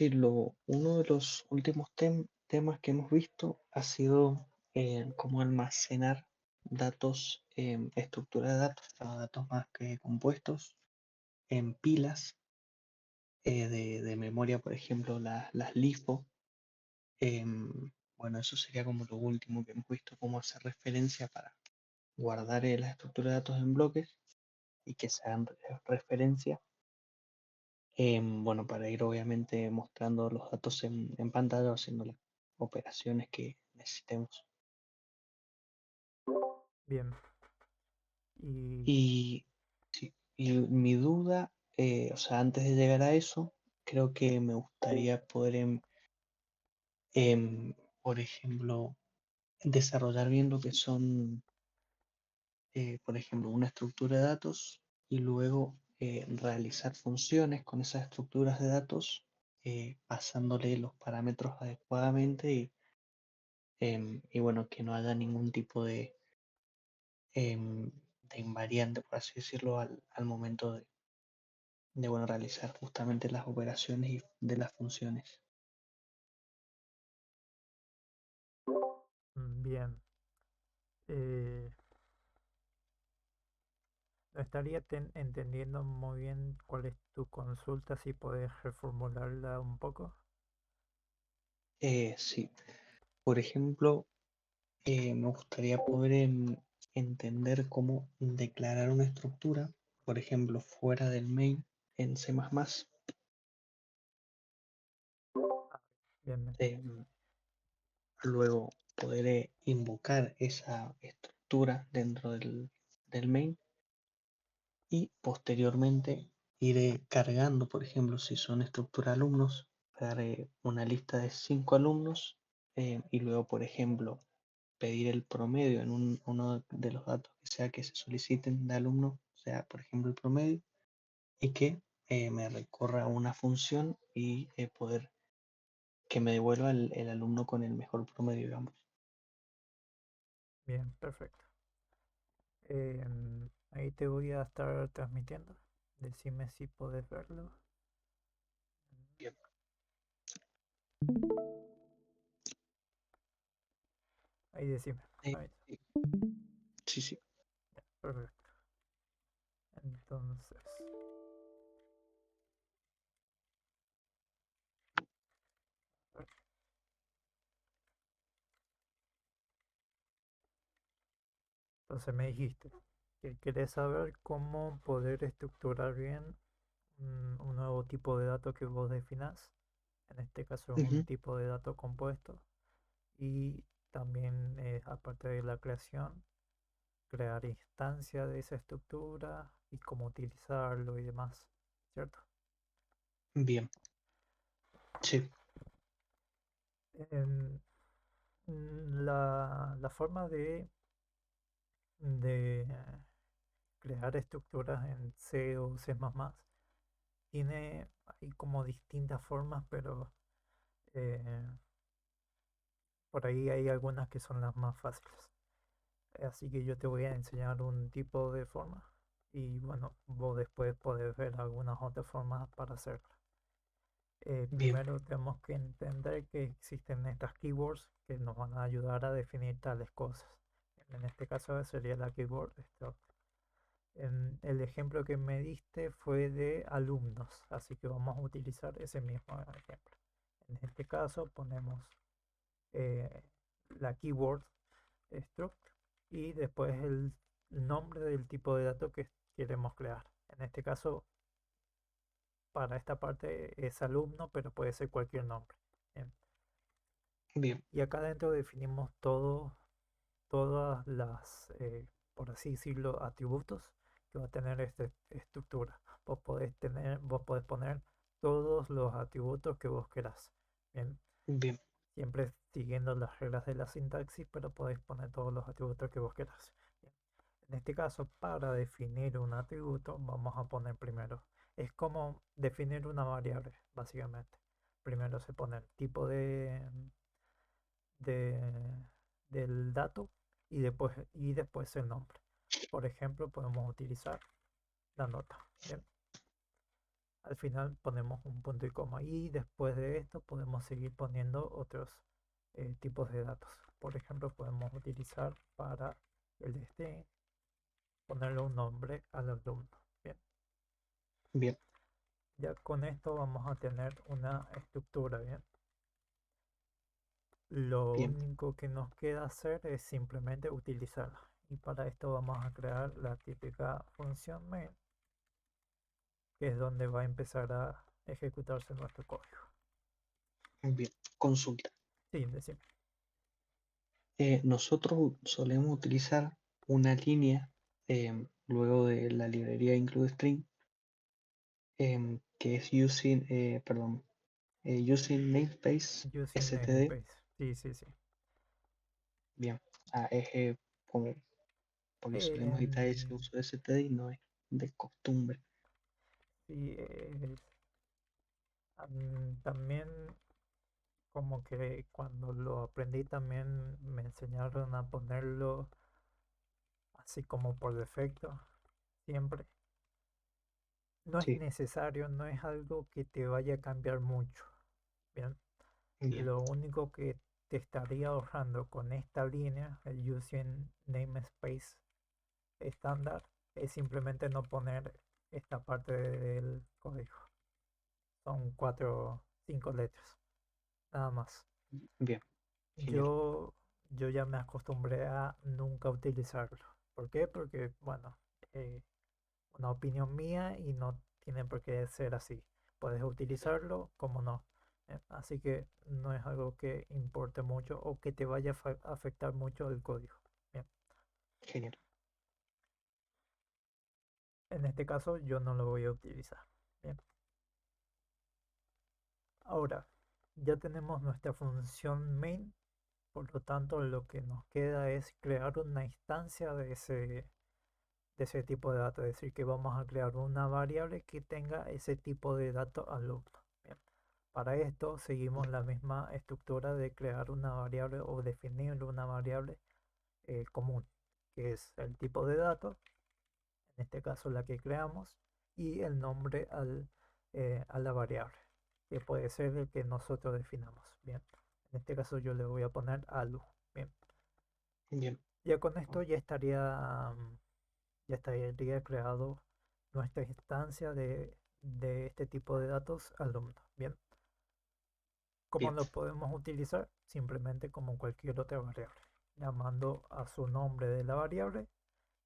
Sí, uno de los últimos temas que hemos visto ha sido cómo almacenar datos, estructura de datos, datos más que compuestos, en pilas de memoria, por ejemplo, las LIFO. Bueno, eso sería como lo último que hemos visto, cómo hacer referencia para guardar la estructura de datos en bloques y que se hagan referencia. Bueno, para ir obviamente mostrando los datos en pantalla o haciendo las operaciones que necesitemos. Bien. Y Y, sí, y mi duda, o sea, antes de llegar a eso, creo que me gustaría poder, em, por ejemplo, desarrollar bien lo que son, por ejemplo, una estructura de datos y luego realizar funciones con esas estructuras de datos, pasándole los parámetros adecuadamente y bueno, que no haya ningún tipo de invariante, por así decirlo, al momento de bueno, realizar justamente las operaciones y de las funciones. bien. Eh, no estaría entendiendo muy bien cuál es tu consulta, si podés reformularla un poco. Sí, por ejemplo, me gustaría poder entender cómo declarar una estructura, por ejemplo, fuera del main en C++, Bien, bien. em, luego poder invocar esa estructura dentro del main y posteriormente ir cargando, por ejemplo, si son estructura alumnos, crear una lista de 5 alumnos y luego, por ejemplo, pedir el promedio en uno de los datos que sea que se soliciten de alumno, sea, por ejemplo, el promedio, y que me recorra una función y poder que me devuelva el alumno con el mejor promedio, digamos. Bien, perfecto. Ahí te voy a estar transmitiendo. Decime si podés verlo. Bien. Ahí decime. Eh, Ahí. sí, sí, sí. Perfecto. Entonces, entonces me dijiste que querés saber cómo poder estructurar bien un nuevo tipo de dato que vos definás. En este caso, un Ujú. tipo de dato compuesto. Y también, aparte de la creación, crear instancia de esa estructura y cómo utilizarlo y demás, ¿cierto? Bien, sí. En la forma de crear estructuras en C o C++ tiene ahí como distintas formas, pero eh, por ahí hay algunas que son las más fáciles. Así que yo te voy a enseñar un tipo de forma y bueno, vos después podés ver algunas otras formas para hacerlo. Bien, Primero tenemos que entender que existen estas keywords que nos van a ayudar a definir tales cosas. En este caso sería la keyword struct. El ejemplo que me diste fue de alumnos, así que vamos a utilizar ese mismo ejemplo. En este caso ponemos eh, la keyword struct y después el nombre del tipo de dato que queremos crear. En este caso, para esta parte es alumno, pero puede ser cualquier nombre. Bien. bien, Y acá adentro definimos todas las, por así decirlo, atributos que va a tener esta estructura. Vos podés poner todos los atributos que vos querás. Bien, bien, siempre siguiendo las reglas de la sintaxis, pero podéis poner todos los atributos que vos querás. Bien. En este caso, para definir un atributo, vamos a poner primero. Es como definir una variable, básicamente. Primero se pone el tipo de- del dato y después el nombre. Por ejemplo, podemos utilizar la nota. Bien. Al final ponemos un punto y coma y después de esto podemos seguir poniendo otros tipos de datos. Por ejemplo, podemos utilizar para el string ponerle un nombre al alumno. Bien, Bien, ya con esto vamos a tener una estructura. Bien, lo bien, único que nos queda hacer es simplemente utilizarla. Y para esto vamos a crear la típica función main, que es donde va a empezar a ejecutarse nuestro código. bien. Consulta. Sí, decimos. Nosotros solemos utilizar una línea luego de la librería include que es using namespace Using std. namespace. Sí, sí, sí. Bien, como porque solemos evitar ese Em, uso de std y no es de costumbre. sí, también como que cuando lo aprendí también me enseñaron a ponerlo así como por defecto, siempre. No es Sí, necesario, no es algo que te vaya a cambiar mucho. Bien, bien, lo único que te estaría ahorrando con esta línea, el using namespace estándar, es simplemente no poner esta parte del código. Son cuatro, cinco letras, nada más. bien, genial, Yo, yo ya me acostumbré a nunca utilizarlo. ¿Por qué? Porque, bueno, eh, una opinión mía y no tiene por qué ser así. Puedes utilizarlo como no. Así que no es algo que importe mucho o que te vaya a afectar mucho el código. Bien, genial. en este caso yo no lo voy a utilizar. Bien, ahora ya tenemos nuestra función main. Por lo tanto, lo que nos queda es crear una instancia de ese tipo de datos. Es decir, que vamos a crear una variable que tenga ese tipo de datos alumno. Bien. Para esto seguimos la misma estructura de crear una variable o definir una variable común, que es el tipo de datos, en este caso la que creamos, y el nombre a la variable, que puede ser el que nosotros definamos. Bien, en este caso yo le voy a poner alu. Bien, Bien, ya con esto ya estaría creado nuestra instancia de este tipo de datos alumno. Bien, ¿cómo bien, lo podemos utilizar? Simplemente como cualquier otra variable, llamando a su nombre de la variable.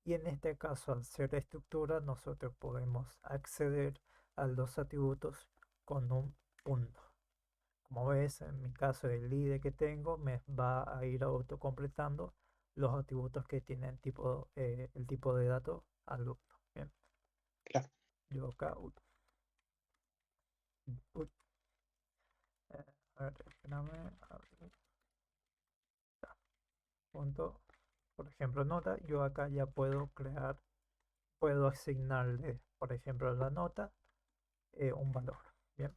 Y en este caso, al ser estructura, nosotros podemos acceder a los atributos con un punto. Como ves, en mi caso, el ID que tengo me va a ir autocompletando los atributos que tienen el tipo de datos alumno. Bien, claro. yo acá, uy, a ver, espérame, a ver, punto, por ejemplo, nota, yo acá ya puedo crear, puedo asignarle, por ejemplo, a la nota un valor. Bien,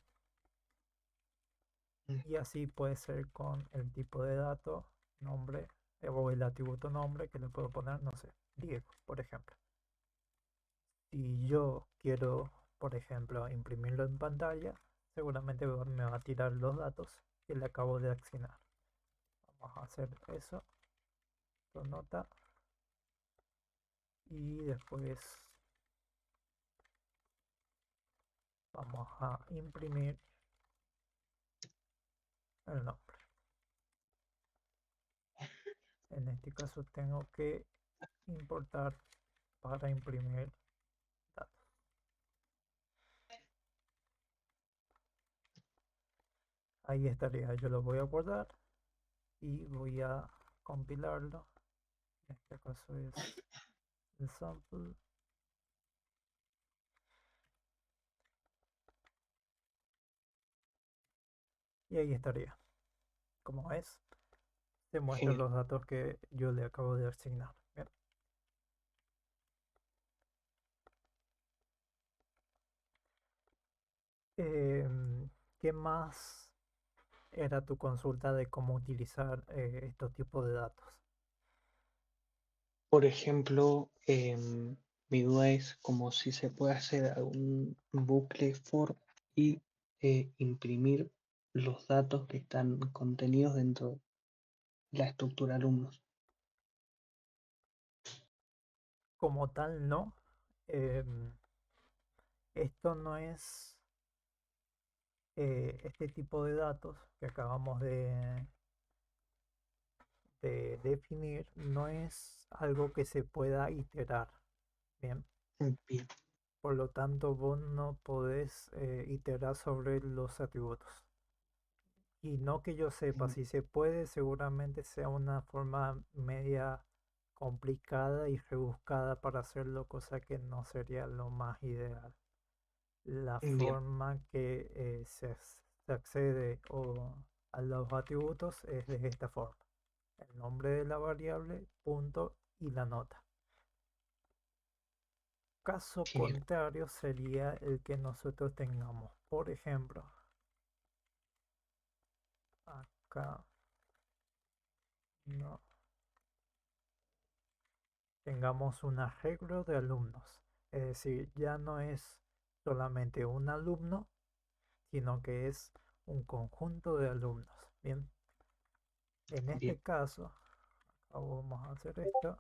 Mm, y así puede ser con el tipo de dato, nombre, o el atributo nombre que le puedo poner, no sé, Diego, por ejemplo. Si yo quiero, por ejemplo, imprimirlo en pantalla, seguramente me va a tirar los datos que le acabo de asignar. Vamos a hacer eso, con nota, y después vamos a imprimir el nombre. En este caso tengo que importar para imprimir datos. Ahí estaría, yo lo voy a guardar y voy a compilarlo. En este caso es el sample y ahí estaría. Como es, te muestra genial. los datos que yo le acabo de asignar. Bien. ¿Qué más era tu consulta de cómo utilizar estos tipos de datos? Por ejemplo, Mi duda es como si se puede hacer algún bucle for y imprimir los datos que están contenidos dentro de la estructura alumnos. Como tal, no. Em, Esto no es este tipo de datos que acabamos de definir, no es algo que se pueda iterar. Bien, Bien, por lo tanto, vos no podés iterar sobre los atributos. Y no que yo sepa, mm, si se puede, seguramente sea una forma media complicada y rebuscada para hacerlo, cosa que no sería lo más ideal. La bien, forma que se accede a los atributos es de esta forma. El nombre de la variable, punto y la nota. Caso genial, contrario sería el que nosotros tengamos. Por ejemplo, acá no tengamos un arreglo de alumnos. Es decir, ya no es solamente un alumno, sino que es un conjunto de alumnos. Bien, en bien, este caso, vamos a hacer esto.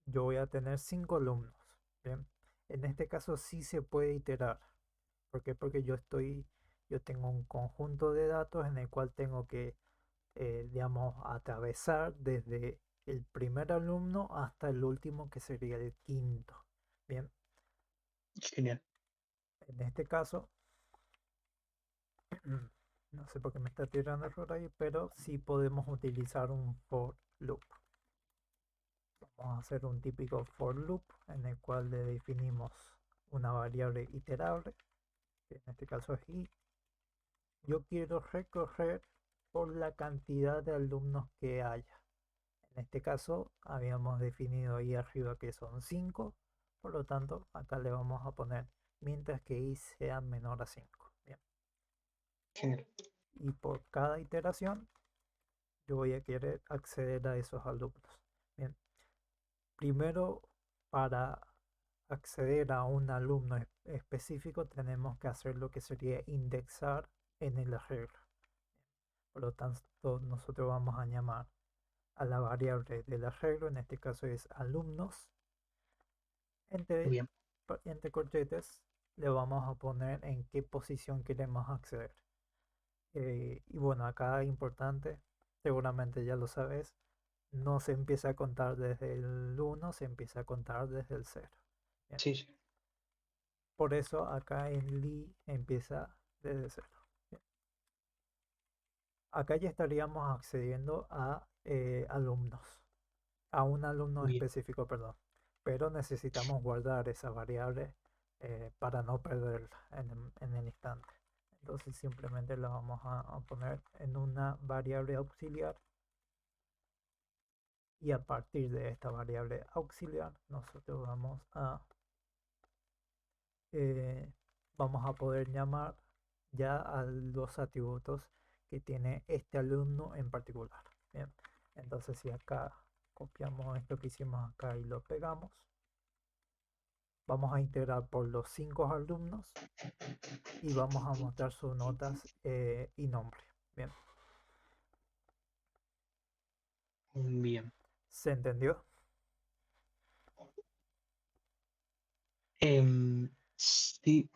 Yo voy a tener 5 alumnos. Bien, en este caso sí se puede iterar. ¿Por qué? Porque yo tengo un conjunto de datos en el cual tengo que, digamos, atravesar desde el primer alumno hasta el último que sería el quinto. Bien, genial, en este caso, no sé por qué me está tirando error ahí, pero sí podemos utilizar un for loop. Vamos a hacer un típico for loop en el cual le definimos una variable iterable, que en este caso es i. Yo quiero recorrer por la cantidad de alumnos que haya. En este caso habíamos definido ahí arriba que son 5, por lo tanto acá le vamos a poner mientras que i sea menor a 5. Bien. genial, Y por cada iteración yo voy a querer acceder a esos alumnos. Bien. Primero, para acceder a un alumno específico tenemos que hacer lo que sería indexar en el arreglo. Por lo tanto, nosotros vamos a llamar a la variable del arreglo, en este caso es alumnos, entre, bien, entre corchetes le vamos a poner en qué posición queremos acceder. Y bueno, acá importante, seguramente ya lo sabes, no se empieza a contar desde el 1, se empieza a contar desde el 0. Bien. sí, sí, Por eso acá en li empieza desde 0. Bien. Acá ya estaríamos accediendo a alumnos, a un alumno bien, específico, perdón. Pero necesitamos guardar esa variable para no perderla en el instante. Entonces simplemente la vamos a poner en una variable auxiliar y a partir de esta variable auxiliar nosotros eh, vamos a poder llamar ya a los atributos que tiene este alumno en particular. Bien, entonces si acá copiamos esto que hicimos acá y lo pegamos, vamos a integrar por los 5 alumnos y vamos a mostrar sus notas y nombre. Bien, bien. ¿se entendió? Sí,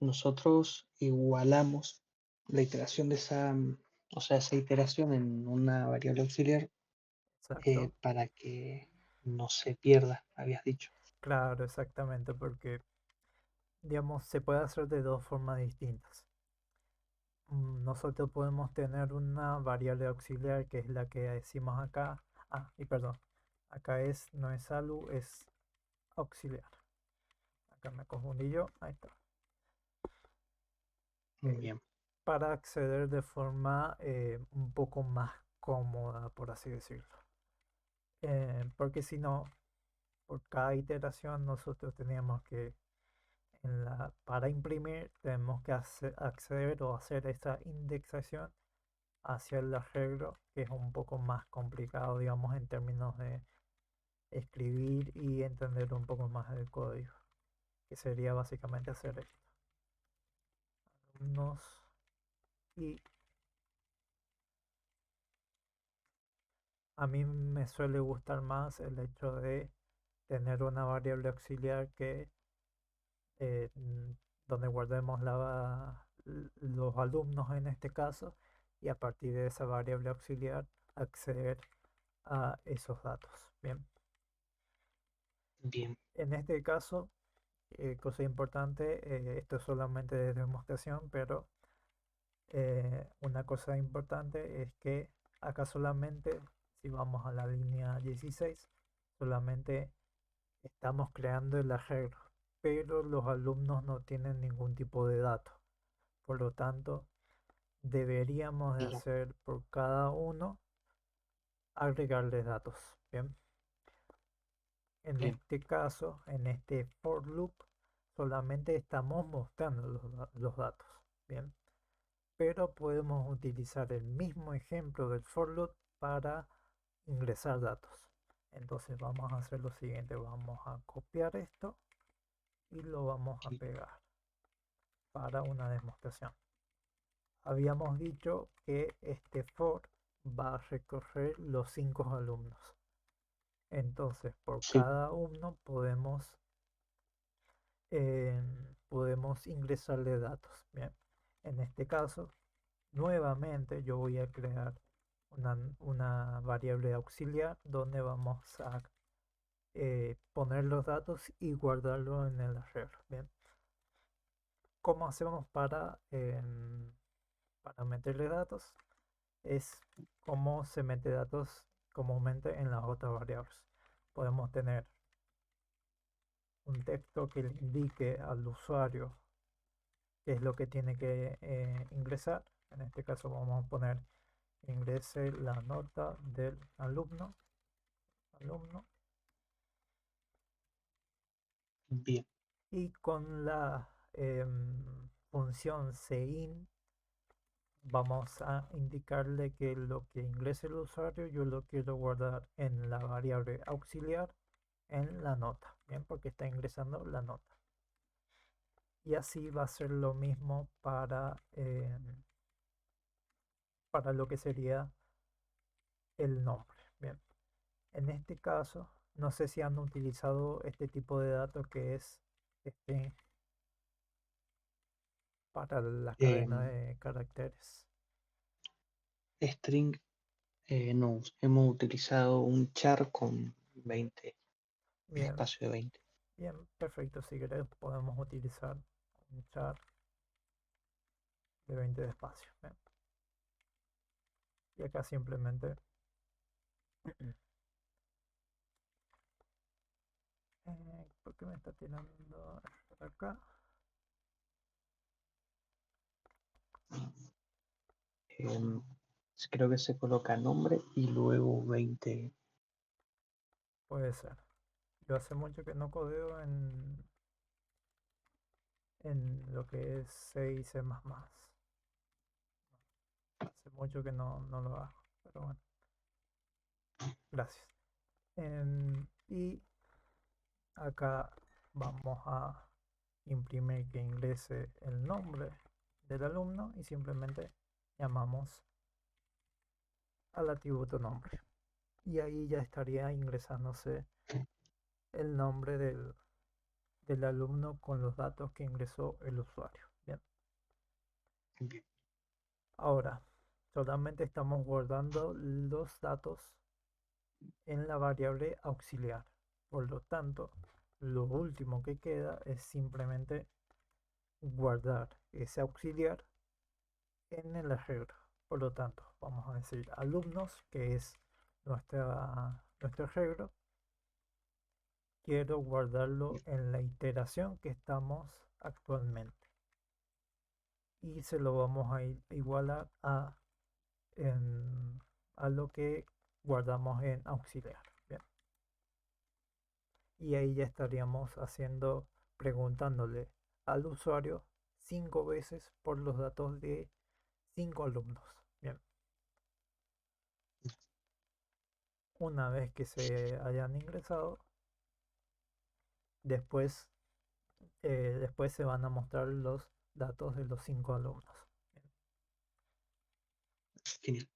nosotros igualamos la iteración de esa, o sea, esa iteración en una variable auxiliar Exacto. para que no se pierda, habías dicho. Claro, exactamente, porque digamos se puede hacer de dos formas distintas. Nosotros podemos tener una variable auxiliar que es la que decimos acá. Ah, y perdón, acá no es alu, es auxiliar. Acá me confundí yo, ahí está. Eh, Bien, para acceder de forma un poco más cómoda, por así decirlo. Porque si no, por cada iteración nosotros teníamos que, para imprimir, tenemos que acceder o hacer esta indexación hacia el arreglo, que es un poco más complicado, digamos, en términos escribir y entender un poco más del código, que sería básicamente hacer esto. Alumnos y a mí me suele gustar más el hecho de tener una variable auxiliar que eh, donde guardemos los alumnos en este caso y a partir de esa variable auxiliar acceder a esos datos. Bien, Bien, en este caso, cosa importante, esto es solamente de demostración, pero una cosa importante es que acá solamente, si vamos a la línea 16, solamente estamos creando el arreglo, pero los alumnos no tienen ningún tipo de dato. Por lo tanto, deberíamos de bien, hacer por cada uno agregarles datos. Bien, en bien, este caso, en este for loop, solamente estamos mostrando los datos. Bien, pero podemos utilizar el mismo ejemplo del for loop para ingresar datos. Entonces vamos a hacer lo siguiente, vamos a copiar esto y lo vamos a sí, pegar para una demostración. Habíamos dicho que este for va a recorrer los 5 alumnos. Entonces, por sí, cada uno podemos ingresarle datos. Bien, en este caso, nuevamente yo voy a crear una variable auxiliar donde vamos a poner los datos y guardarlo en el arreglo. Bien, ¿cómo hacemos para meterle datos? Es cómo se mete datos comúnmente en las otras variables. Podemos tener un texto que le indique al usuario qué es lo que tiene que ingresar. En este caso vamos a poner ingrese la nota del alumno bien, y con la función cin vamos a indicarle que lo que ingrese el usuario yo lo quiero guardar en la variable auxiliar en la nota, bien, porque está ingresando la nota. Y así va a ser lo mismo para lo que sería el nombre. Bien, en este caso, no sé si han utilizado este tipo de datos que es este, para la cadena em, de caracteres. string, no, hemos utilizado un char con 20, un Bien, espacio de 20. bien, perfecto. Si querés, podemos utilizar un char de 20 de espacio. Bien. Y acá simplemente ¿por qué me está tirando acá? Em, Creo que se coloca nombre y luego 20. Puede ser. Yo hace mucho que no codeo en lo que es C y C++. Hace mucho que no lo hago, pero bueno, gracias. Y acá vamos a imprimir que ingrese el nombre del alumno y simplemente llamamos al atributo nombre. Y ahí ya estaría ingresándose el nombre del alumno con los datos que ingresó el usuario. Bien, Bien, ahora solamente estamos guardando los datos en la variable auxiliar. Por lo tanto, lo último que queda es simplemente guardar ese auxiliar en el arreglo. Por lo tanto, vamos a decir alumnos, que es nuestro arreglo. Quiero guardarlo en la iteración que estamos actualmente. Y se lo vamos a igualar a lo que guardamos en auxiliar. Bien. Y ahí ya estaríamos preguntándole al usuario 5 veces por los datos de 5 alumnos. Bien. Una vez que se hayan ingresado, después, después se van a mostrar los datos de los 5 alumnos. Genial.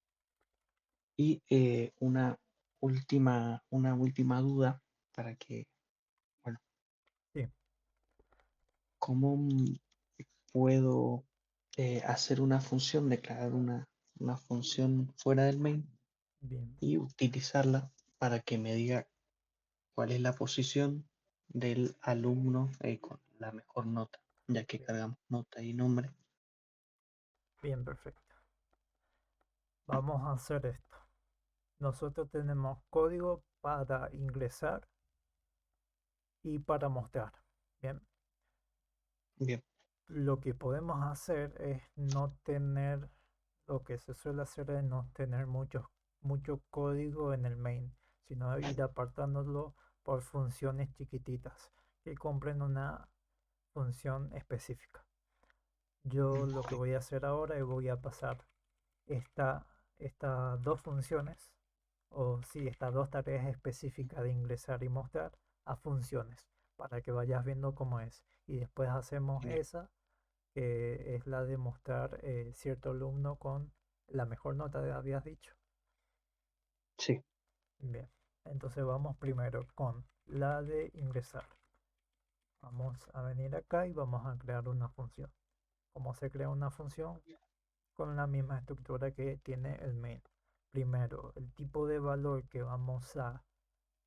Y una última duda para que, bueno, Sí, ¿cómo puedo hacer una función, declarar una función fuera del main bien, y utilizarla para que me diga cuál es la posición del alumno con la mejor nota, ya que bien, cargamos nota y nombre? bien, perfecto. Vamos a hacer esto. Nosotros tenemos código para ingresar y para mostrar. Bien, Bien, lo que podemos hacer es no tener, lo que se suele hacer es no tener mucho código en el main, sino ir apartándolo por funciones chiquititas que compren una función específica. Yo lo que voy a hacer ahora es voy a pasar esta, estas dos funciones, o sí, estas dos tareas específicas de ingresar y mostrar a funciones, para que vayas viendo cómo es. Y después hacemos genial. esa, que es la de mostrar cierto alumno con la mejor nota, habías dicho. Sí, Bien, entonces vamos primero con la de ingresar. Vamos a venir acá y vamos a crear una función. ¿Cómo se crea una función? Con la misma estructura que tiene el main. Primero, el tipo de valor que vamos a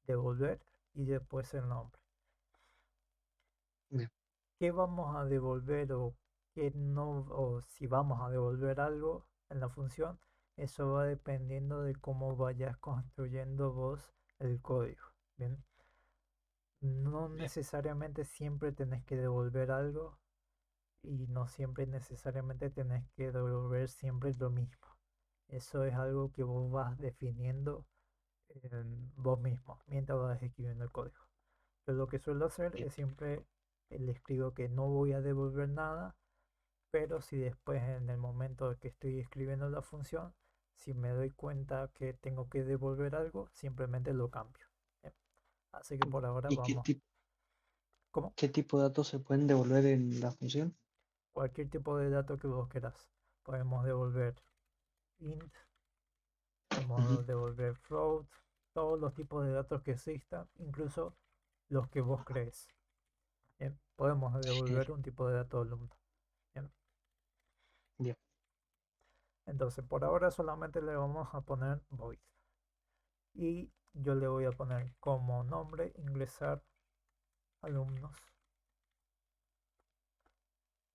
devolver y después el nombre. bien, ¿Qué vamos a devolver o qué no, o si vamos a devolver algo en la función? Eso va dependiendo de cómo vayas construyendo vos el código. Bien, no bien, necesariamente siempre tenés que devolver algo y no siempre necesariamente tenés que devolver siempre lo mismo. Eso es algo que vos vas definiendo vos mismo mientras vas escribiendo el código. Yo lo que suelo hacer bien. es siempre le escribo que no voy a devolver nada, pero si después en el momento de que estoy escribiendo la función, si me doy cuenta que tengo que devolver algo, simplemente lo cambio. Bien. Así que por ahora ¿Y vamos. Como qué tipo de datos se pueden devolver en la función? cualquier tipo de dato que vos querás. Podemos devolver int, Ujú, podemos devolver float, todos los tipos de datos que existan, incluso los que vos crees. Bien, podemos genial, devolver un tipo de dato alumno. Bien, bien, entonces por ahora solamente le vamos a poner void. Y yo le voy a poner como nombre ingresar alumnos.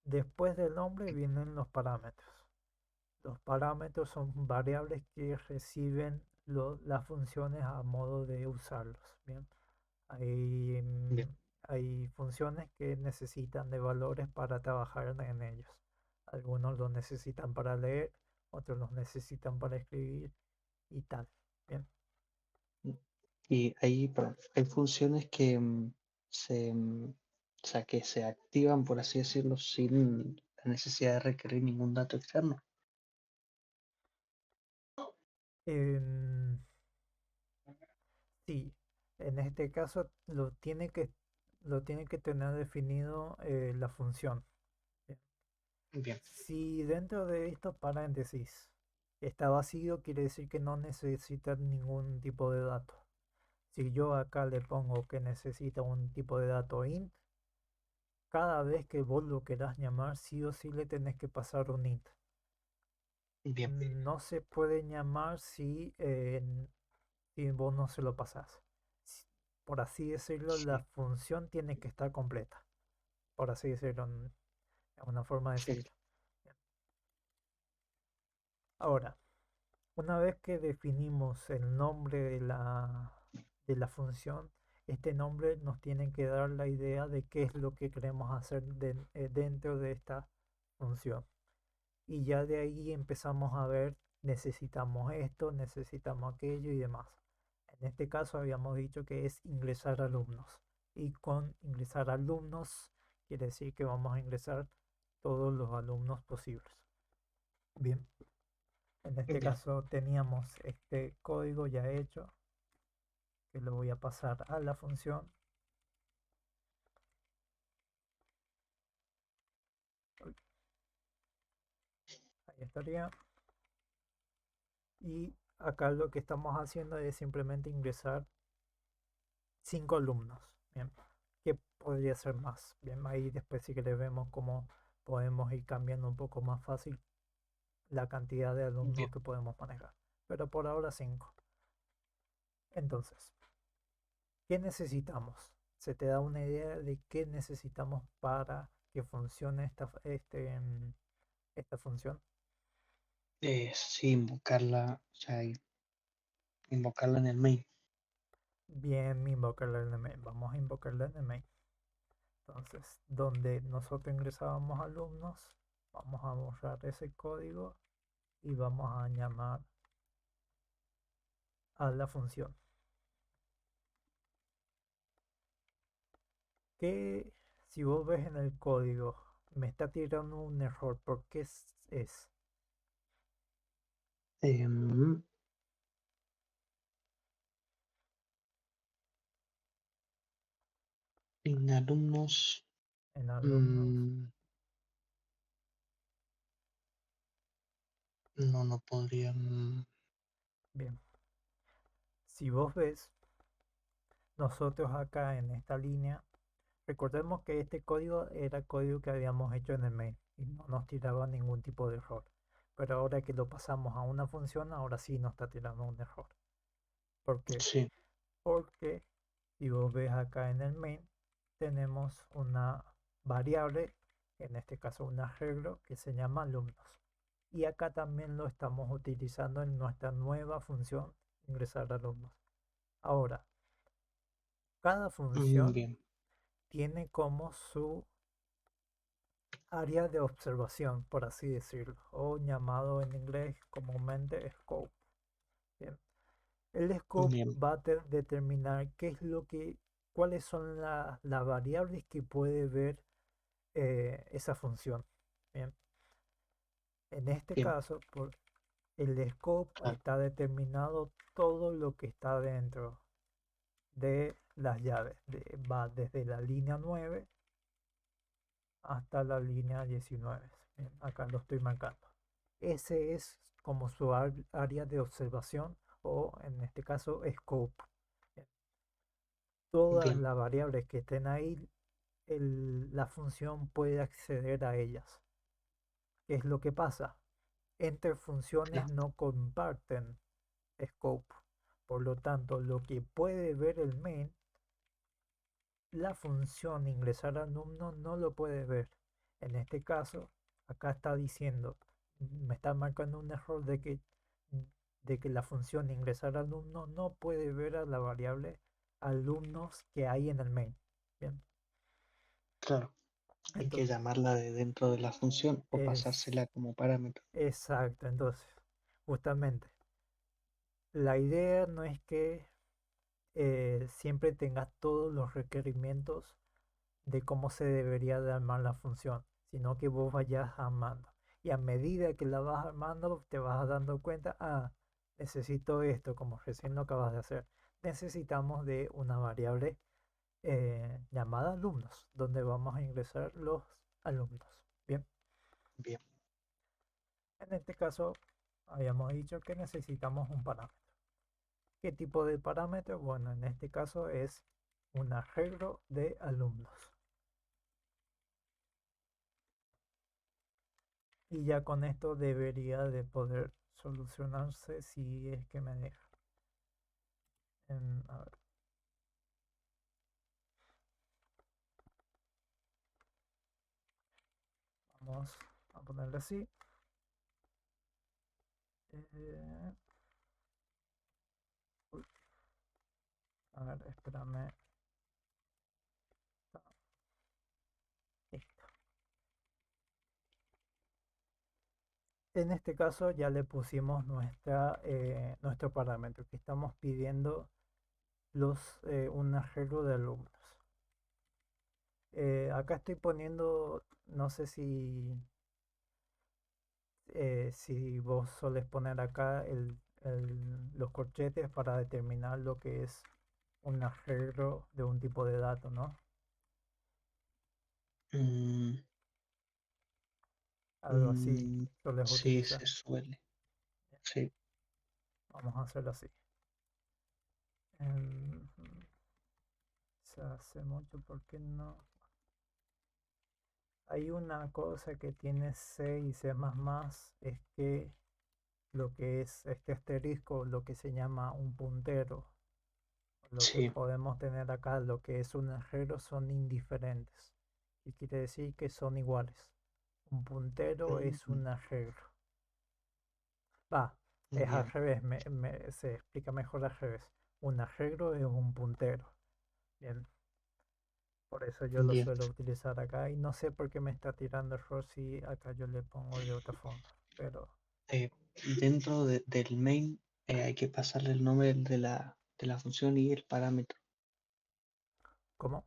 Después del nombre vienen los parámetros. Los parámetros son variables que reciben las funciones a modo de usarlos. Bien, hay, bien, hay funciones que necesitan de valores para trabajar en ellos. Algunos los necesitan para leer, otros los necesitan para escribir y tal. Bien. Y ahí, perdón, hay funciones que o sea, que se activan, por así decirlo, sin la necesidad de requerir ningún dato externo. Em, sí, en este caso lo tiene que tener definido la función. Bien. Bien, Si dentro de estos paréntesis está vacío, quiere decir que no necesita ningún tipo de dato. Si yo acá le pongo que necesita un tipo de dato int, cada vez que vos lo querás llamar, sí o sí le tenés que pasar un int. bien, No se puede llamar si vos no se lo pasás. Por así decirlo, la genial, función tiene que estar completa. Por así decirlo, es una forma de genial, decirlo. Ahora, una vez que definimos el nombre de la función, este nombre nos tiene que dar la idea de qué es lo que queremos hacer dentro de esta función. Y ya de ahí empezamos a ver, necesitamos esto, necesitamos aquello y demás. En este caso habíamos dicho que es ingresar alumnos. Y con ingresar alumnos quiere decir que vamos a ingresar todos los alumnos posibles. Bien, en este bien, caso teníamos este código ya hecho. que lo voy a pasar a la función. Ahí estaría. Y acá lo que estamos haciendo es simplemente ingresar 5 alumnos. Bien, que podría ser más. Bien, ahí después si querés vemos cómo podemos ir cambiando un poco más fácil la cantidad de alumnos Bien. que podemos manejar. Pero por ahora 5. Entonces, ¿qué necesitamos? ¿Se te da una idea de qué necesitamos para que funcione esta función? Sí, invocarla, o sea, invocarla en el main. Bien, invocarla en el main. Vamos a invocarla en el main. Entonces, donde nosotros ingresábamos alumnos, vamos a borrar ese código y vamos a llamar a la función. Que si vos ves en el código, me está tirando un error. ¿Por qué es? Em, en alumnos, En alumnos. mm, no podrían. Bien. Si vos ves, nosotros acá en esta línea, recordemos que este código era código que habíamos hecho en el main y no nos tiraba ningún tipo de error. Pero ahora que lo pasamos a una función, ahora sí nos está tirando un error. ¿Por qué? Sí, Porque si vos ves acá en el main, tenemos una variable, en este caso un arreglo, que se llama alumnos. Y acá también lo estamos utilizando en nuestra nueva función, ingresar alumnos. Ahora, cada función bien, tiene como su área de observación, por así decirlo, o llamado en inglés comúnmente scope. Bien. El scope bien, va a determinar qué es lo que, cuáles son las variables que puede ver esa función. Bien. En este bien, caso, por el scope claro, está determinado todo lo que está dentro de las llaves. Va desde la línea 9 hasta la línea 19. Bien, acá lo estoy marcando. Ese es como su área de observación o en este caso scope. Bien. Todas bien, las variables que estén ahí, la función puede acceder a ellas. ¿Qué es lo que pasa? Entre funciones claro, no comparten scope. Por lo tanto, lo que puede ver el main, la función ingresar alumno no lo puede ver. En este caso, acá está diciendo, me está marcando un error de que la función ingresar alumno no puede ver a la variable alumnos que hay en el main. Bien, claro. Hay que entonces llamarla de dentro de la función o es pasársela como parámetro. exacto. Entonces, justamente, la idea no es que siempre tengas todos los requerimientos de cómo se debería de armar la función, sino que vos vayas armando. Y a medida que la vas armando, te vas dando cuenta, necesito esto, como recién lo acabas de hacer. Necesitamos de una variable llamada alumnos, donde vamos a ingresar los alumnos. Bien, Bien, en este caso habíamos dicho que necesitamos un parámetro. ¿Qué tipo de parámetro? Bueno, en este caso es un arreglo de alumnos. Y ya con esto debería de poder solucionarse si es que me deja. A ver, vamos a ponerle así. Eh, uy, a ver, espérame. Listo. En este caso ya le pusimos nuestro parámetro que estamos pidiendo un arreglo de alumnos. Acá estoy poniendo, no sé si vos solés poner acá los corchetes para determinar lo que es un arreglo de un tipo de dato, ¿no? Mm, Algo así sueles sí, utilizar. se suele. Sí, Vamos a hacerlo así. Em, Se hace mucho, ¿por qué no? Hay una cosa que tiene C y C++, es que lo que es este asterisco, lo que se llama un puntero, lo que sí. podemos tener acá, lo que es un arreglo, son indiferentes. Y quiere decir que son iguales. Un puntero es Mm, un arreglo. Va, es al bien, revés, se explica mejor al revés. Un arreglo es un puntero. Bien, por eso yo lo bien. suelo utilizar acá y no sé por qué me está tirando error si acá yo le pongo de otra forma. Pero, Eh, dentro del main hay que pasarle el nombre de la función y el parámetro. ¿cómo?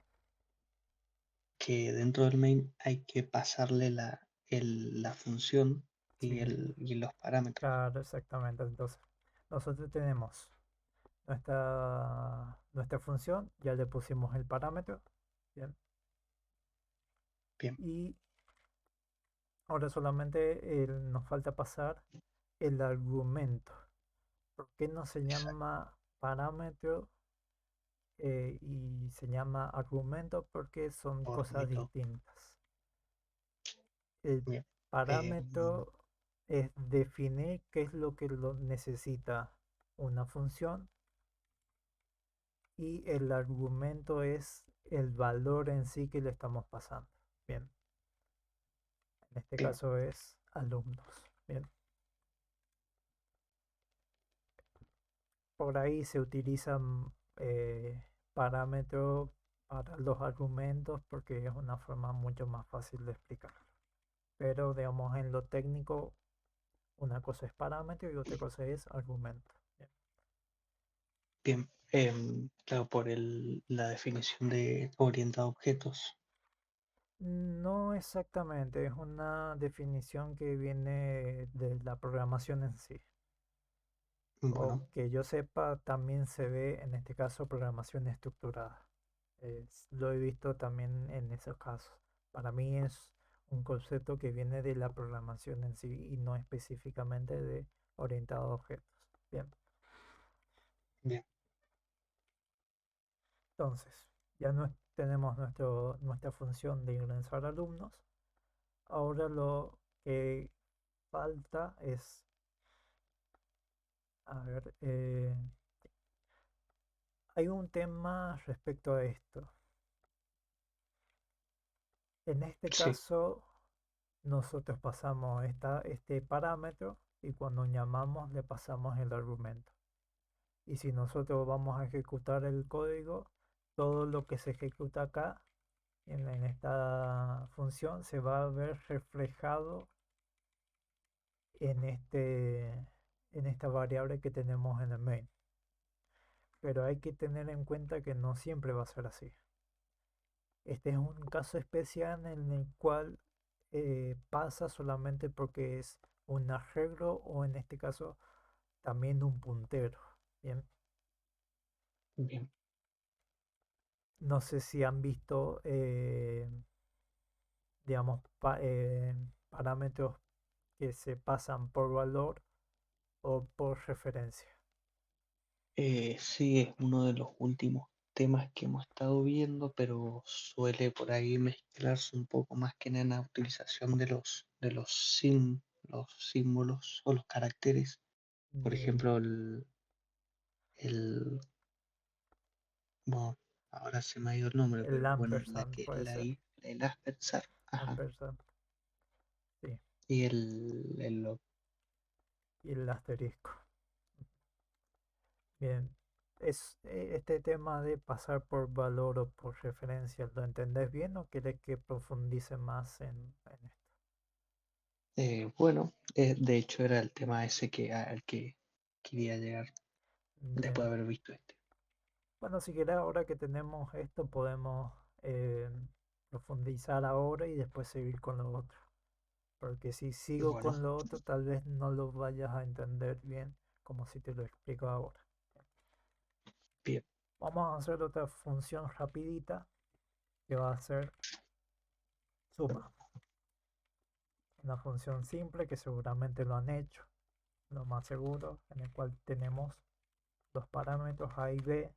Que dentro del main hay que pasarle la función Sí, y los parámetros. claro, exactamente. Entonces, nosotros tenemos nuestra función, ya le pusimos el parámetro. Bien. Bien, Y ahora solamente nos falta pasar el argumento. ¿Por qué no se exacto. llama parámetro y se llama argumento? Porque son Por cosas método. distintas. El Bien. Eh, parámetro es definir qué es lo que lo necesita una función y el argumento es el valor en sí que le estamos pasando. Bien, en este bien, caso es alumnos. Bien, por ahí se utilizan parámetros para los argumentos porque es una forma mucho más fácil de explicarlo. Pero digamos en lo técnico, una cosa es parámetro y otra cosa es argumento. Bien. bien. Claro, por la definición de orientado a objetos. No exactamente, es una definición que viene de la programación en sí. O Bueno, que yo sepa, también se ve en este caso programación estructurada. Lo he visto también en esos casos. Para mí es un concepto que viene de la programación en sí y no específicamente de orientado a objetos. Bien, bien. entonces ya no tenemos nuestra función de ingresar alumnos. Ahora lo que falta es, a ver, hay un tema respecto a esto. En este Sí, caso, nosotros pasamos este parámetro y cuando llamamos le pasamos el argumento. Y si nosotros vamos a ejecutar el código, todo lo que se ejecuta acá en esta función se va a ver reflejado en, en esta variable que tenemos en el main. Pero hay que tener en cuenta que no siempre va a ser así. Este es un caso especial en el cual pasa solamente porque es un arreglo o en este caso también un puntero. Bien, bien. no sé si han visto, digamos, parámetros que se pasan por valor o por referencia. Sí, es uno de los últimos temas que hemos estado viendo, pero suele por ahí mezclarse un poco más que nada en la utilización los símbolos o los caracteres. Por Bien, ejemplo, el, bueno, ahora se me ha ido el nombre, el pero bueno, ampersand puede ser, el Aspersar, ajá, ampersand, sí, y y el asterisco. Bien, es este tema de pasar por valor o por referencia, ¿lo entendés bien o querés que profundice más en esto? bueno, de hecho era el tema ese al que quería llegar después Bien, de haber visto este. bueno, si querés, ahora que tenemos esto, podemos eh, profundizar ahora y después seguir con lo otro. Porque si sigo Bueno, con lo otro, tal vez no lo vayas a entender bien como si te lo explico ahora. bien. Vamos a hacer otra función rapidita que va a ser suma. Una función simple que seguramente lo han hecho, lo más seguro, en el cual tenemos los parámetros A y B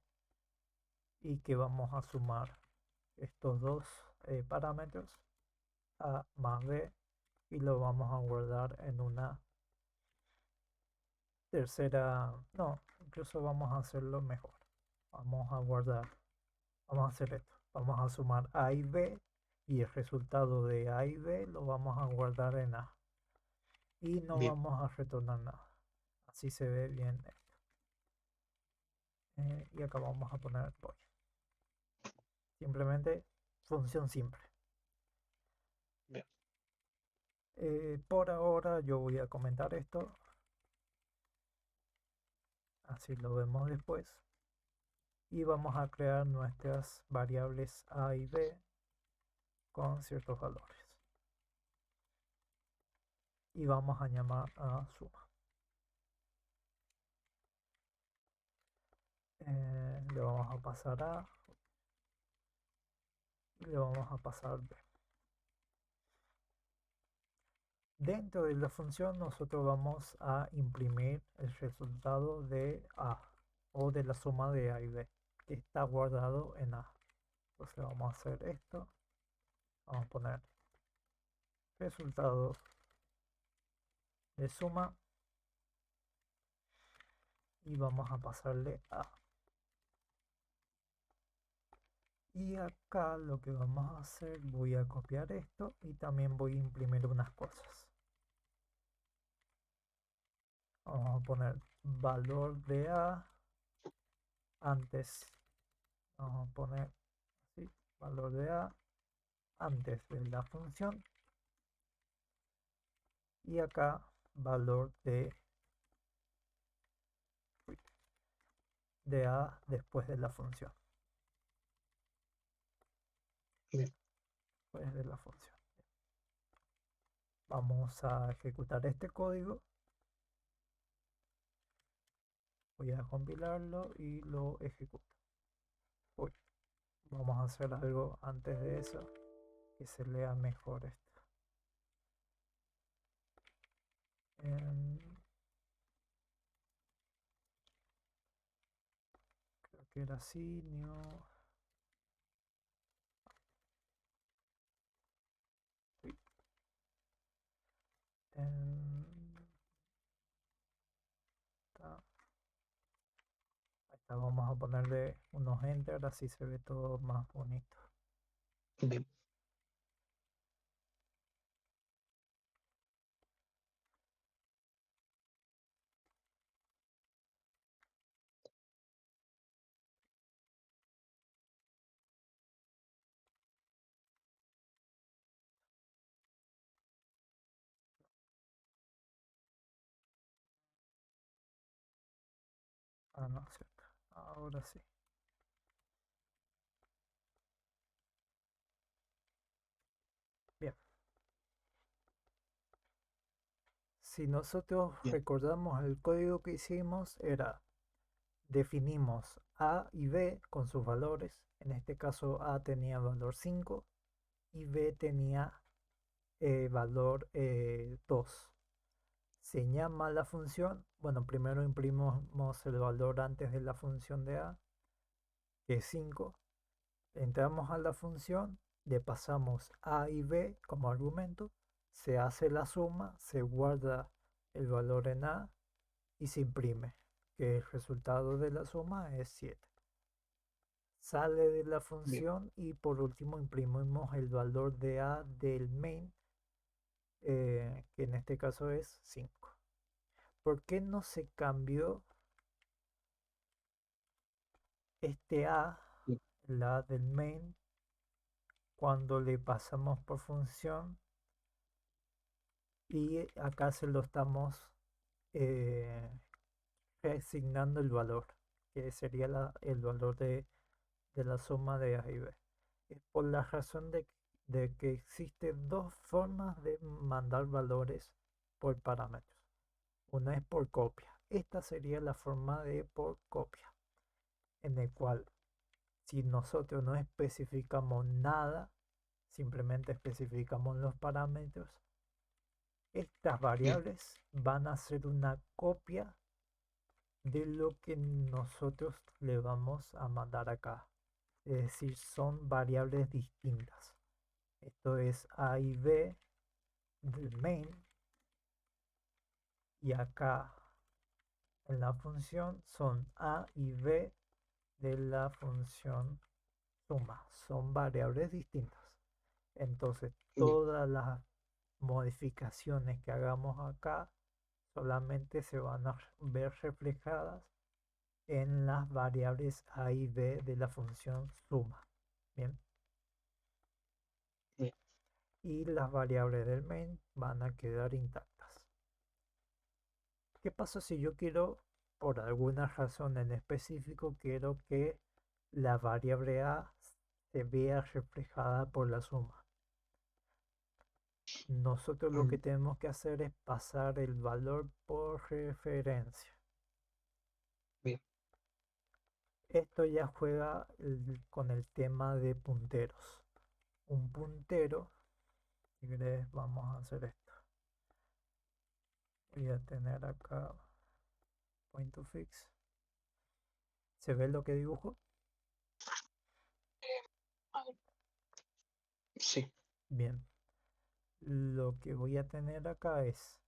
y que vamos a sumar estos dos parámetros A más B y lo vamos a guardar en una tercera, no, incluso vamos a hacerlo mejor. Vamos a guardar, vamos a hacer esto, vamos a sumar A y B y el resultado de A y B lo vamos a guardar en A y no Bien, vamos a retornar nada. Así se ve bien esto. Y acá vamos a poner void. Simplemente función simple. bien, Por ahora yo voy a comentar esto, así lo vemos después. Y vamos a crear nuestras variables A y B con ciertos valores. Y vamos a llamar a suma. Le vamos a pasar A y le vamos a pasar B. Dentro de la función nosotros vamos a imprimir el resultado de A o de la suma de A y B que está guardado en A. Entonces vamos a hacer esto. Vamos a poner resultado de suma y vamos a pasarle A. Y acá lo que vamos a hacer, voy a copiar esto y también voy a imprimir unas cosas. Vamos a poner valor de A antes. Vamos a poner así, valor de A antes de la función. Y acá valor de A después de la función. bien, Después de la función. Vamos a ejecutar este código. Voy a compilarlo y lo ejecuto. Uy, vamos a hacer algo antes de eso, que se lea mejor esto. Creo que era así, new. Uy, ta. Ahí está, vamos a ponerle unos enter, así se ve todo más bonito. bien. Ah, no, cierto. Ahora sí. Bien. Si nosotros Bien, recordamos el código que hicimos, era definimos A y B con sus valores. En este caso A tenía valor 5 y B tenía valor 2. Se llama la función. Bueno, primero imprimimos el valor antes de la función de A, que es 5. Entramos a la función, le pasamos A y B como argumento, se hace la suma, se guarda el valor en A y se imprime, que el resultado de la suma es 7. Sale de la bien, función y por último imprimimos el valor de A del main, que en este caso es 5. ¿Por qué no se cambió este A, bien, la del main, cuando le pasamos por función y acá se lo estamos eh, reasignando el valor, que sería el valor de la suma de A y B? Es por la razón de que existen dos formas de mandar valores por parámetros. Una es por copia. Esta sería la forma de por copia, en el cual Si nosotros no especificamos nada, simplemente especificamos los parámetros, estas bien, variables van a ser una copia de lo que nosotros le vamos a mandar acá. Es decir, son variables distintas. Esto es A y B del main, y acá en la función son A y B de la función suma. Son variables distintas. Entonces, bien, todas las modificaciones que hagamos acá solamente se van a ver reflejadas en las variables A y B de la función suma. Bien. bien. Y las variables del main van a quedar intactas. ¿Qué pasa si yo quiero, por alguna razón en específico, quiero que la variable A se vea reflejada por la suma? Nosotros lo que Mm, tenemos que hacer es pasar el valor por referencia. bien, Esto ya juega con el tema de punteros. Un puntero, si querés, vamos a hacer esto. Voy a tener acá point to fix. ¿Se ve lo que dibujo? a ver, sí, Bien. Lo que voy a tener acá es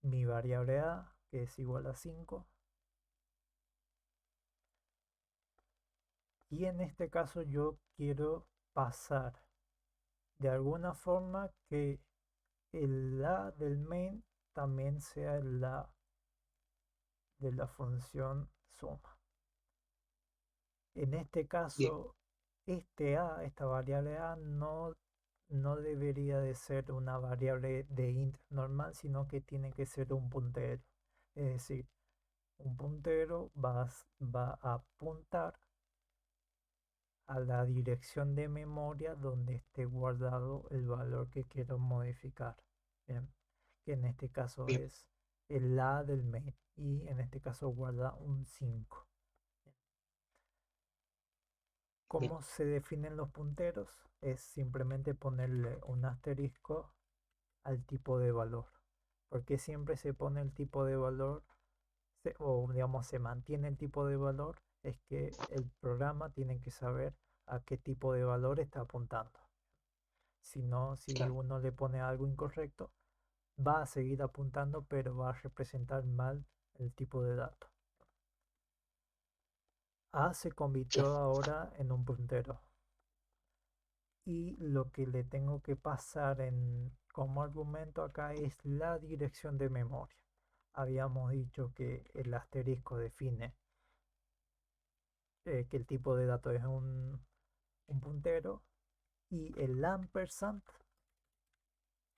mi variable A, que es igual a 5. Y en este caso yo quiero pasar de alguna forma que el A del main también sea el A de la función suma. En este bien, caso, este A, esta variable A, no debería de ser una variable de int normal, sino que tiene que ser un puntero. Es decir, un puntero va a apuntar a la dirección de memoria donde esté guardado el valor que quiero modificar. Bien, que en este caso bien, es el A del main, y en este caso guarda un 5. bien, ¿Cómo se definen los punteros? Es simplemente ponerle un asterisco al tipo de valor. Porque siempre se pone el tipo de valor, o digamos se mantiene el tipo de valor, es que el programa tiene que saber a qué tipo de valor está apuntando. Si no, si claro, uno le pone algo incorrecto, va a seguir apuntando, pero va a representar mal el tipo de dato. A se convirtió claro, ahora en un puntero. Y lo que le tengo que pasar como argumento acá es la dirección de memoria. Habíamos dicho que el asterisco define que el tipo de dato es un puntero, y el ampersand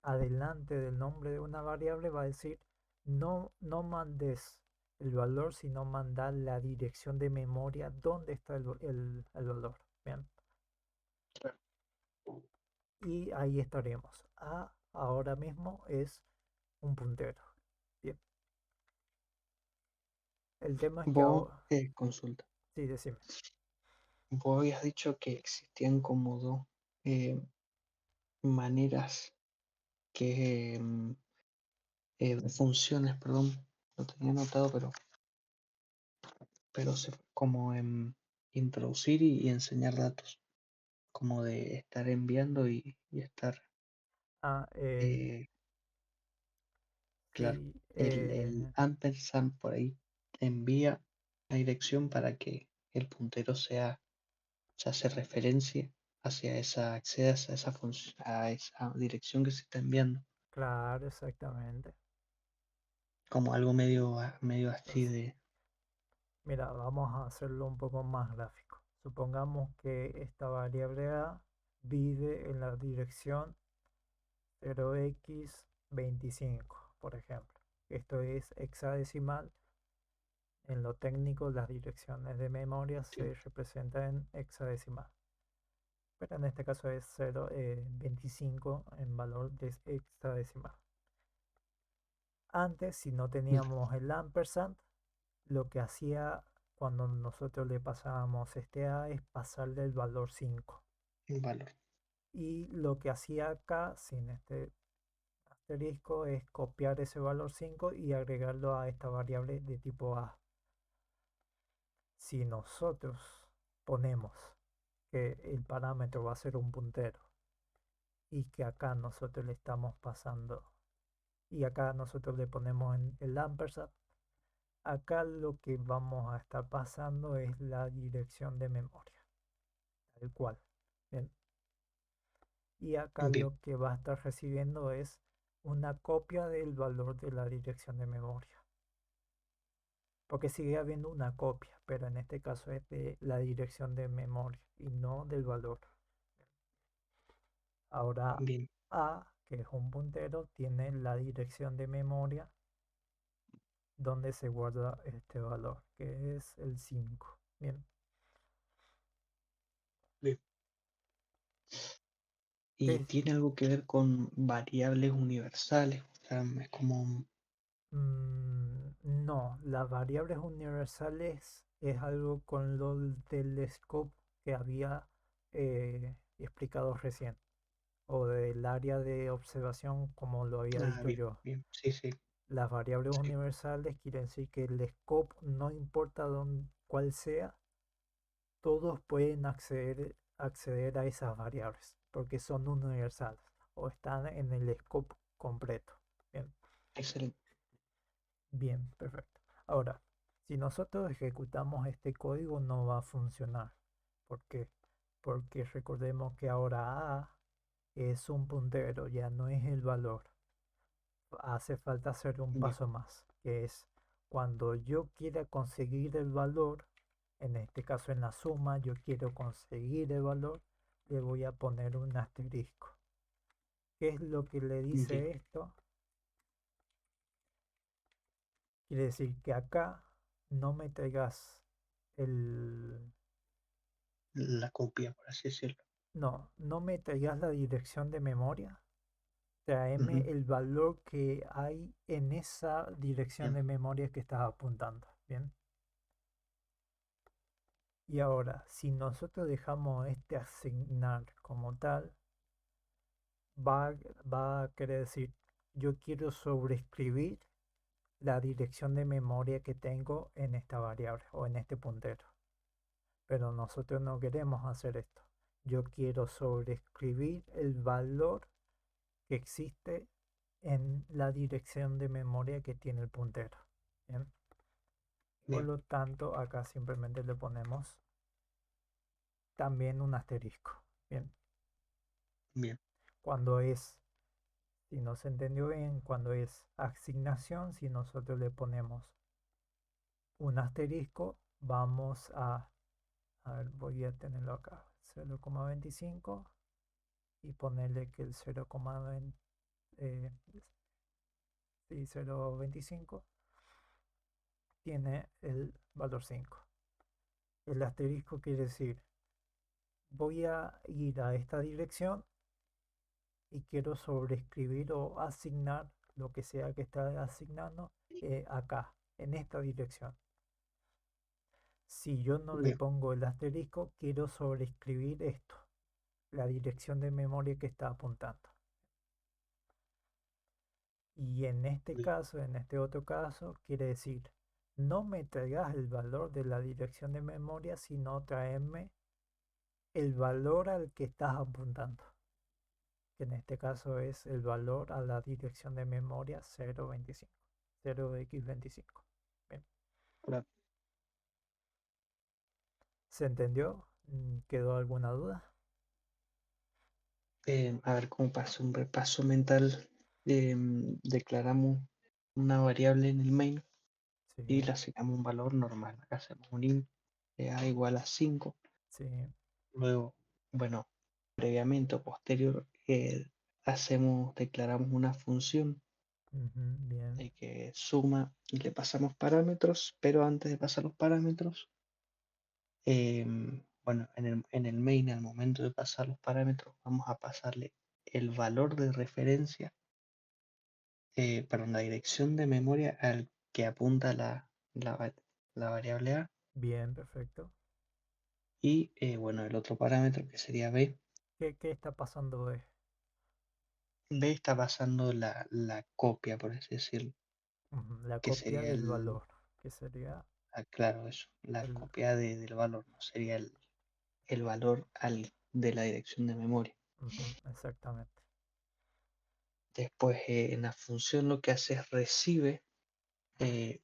adelante del nombre de una variable va a decir no mandes el valor, sino mandar la dirección de memoria donde está el valor. Bien. claro. Y ahí estaremos. A ahora mismo es un puntero. Bien. El tema es que Vos, ahora... consulta, Sí, decime. vos habías dicho que existían como dos eh, maneras que, funciones, perdón, lo tenía anotado, pero como introducir y enseñar datos, como de estar enviando y estar, Ah, eh, claro, sí. el ampersand por ahí envía la dirección para que el puntero sea, se hace referencia hacia esa, accedas a esa función, a esa dirección que se está enviando, Claro, exactamente. como algo medio, medio así Entonces, de, mira, vamos a hacerlo un poco más gráfico. Supongamos que esta variable A vive en la dirección 0x25, por ejemplo. Esto es hexadecimal. En lo técnico, las direcciones de memoria sí, se representan en hexadecimal. Pero en este caso es 0,25 en valor de hexadecimal. Antes, si no mm, teníamos el ampersand, lo que hacía cuando nosotros le pasábamos este A es pasarle el valor 5. un valor. Y lo que hacía acá, sin este asterisco, es copiar ese valor 5 y agregarlo a esta variable de tipo A. Si nosotros ponemos que el parámetro va a ser un puntero y que acá nosotros le estamos pasando y acá nosotros le ponemos en el ampersand, acá lo que vamos a estar pasando es la dirección de memoria, tal cual. Bien. Y acá Bien, lo que va a estar recibiendo es una copia del valor de la dirección de memoria. Porque sigue habiendo una copia, pero en este caso es de la dirección de memoria y no del valor. Ahora bien, A, que es un puntero, tiene la dirección de memoria donde se guarda este valor, que es el 5. Bien. bien. Y ¿Qué? tiene algo que ver con variables universales. O sea, es como, No, las variables universales es algo con lo del scope que había explicado recién, o del área de observación como lo había dicho bien, yo. bien, sí, sí, Las variables sí, universales quieren decir que el scope, no importa cuál sea, todos pueden acceder a esas variables, porque son universales o están en el scope completo. Bien. excelente, Bien, perfecto. Ahora, si nosotros ejecutamos este código no va a funcionar. ¿Por qué? Porque recordemos que ahora A es un puntero, ya no es el valor. Hace falta hacer un bien, paso más, que es cuando yo quiera conseguir el valor, en este caso en la suma, yo quiero conseguir el valor, le voy a poner un asterisco. ¿Qué es lo que le bien. dice esto? Quiere decir que acá no me traigas el... La copia, por así decirlo. No me traigas la dirección de memoria. Tráeme Ujú, el valor que hay en esa dirección bien, de memoria que estás apuntando. Bien. Y ahora, si nosotros dejamos este asignar como tal, va, va a querer decir, yo quiero sobreescribir la dirección de memoria que tengo en esta variable o en este puntero. Pero nosotros no queremos hacer esto. Yo quiero sobreescribir el valor que existe en la dirección de memoria que tiene el puntero. ¿Bien? Por bien, lo tanto, acá simplemente le ponemos también un asterisco. Bien. bien, Cuando es, si no se entendió bien, cuando es asignación, si nosotros le ponemos un asterisco, vamos a ver, voy a tenerlo acá, 0,25 y ponerle que el 0,20 eh, sí, 0,25 tiene el valor 5. El asterisco quiere decir, voy a ir a esta dirección y quiero sobreescribir o asignar lo que sea que está asignando acá, en esta dirección. Si yo no le bien, pongo el asterisco, quiero sobreescribir esto, la dirección de memoria que está apuntando. Y en este bien, caso, en este otro caso, quiere decir, no me traigas el valor de la dirección de memoria, sino traerme el valor al que estás apuntando, que en este caso es el valor a la dirección de memoria 0.25, 0x25. Bien, claro. ¿se entendió? ¿Quedó alguna duda? A ver, como paso, un repaso mental, declaramos una variable en el main Sí, y le asignamos un valor normal. Acá hacemos un int de a igual a 5. sí, Luego, bueno, previamente o posterior, declaramos una función ujú, bien, que suma y le pasamos parámetros, pero antes de pasar los parámetros, bueno, en el main, al momento de pasar los parámetros, vamos a pasarle el valor de referencia, perdón, la dirección de memoria al que apunta la variable A. Bien, perfecto. Y bueno, el otro parámetro que sería B. ¿Qué está pasando de B está pasando la copia, por así decirlo, la que copia sería del valor? Que sería claro, eso, la el... copia del valor, no sería el valor de la dirección de memoria. exactamente. Después, en la función lo que hace es recibe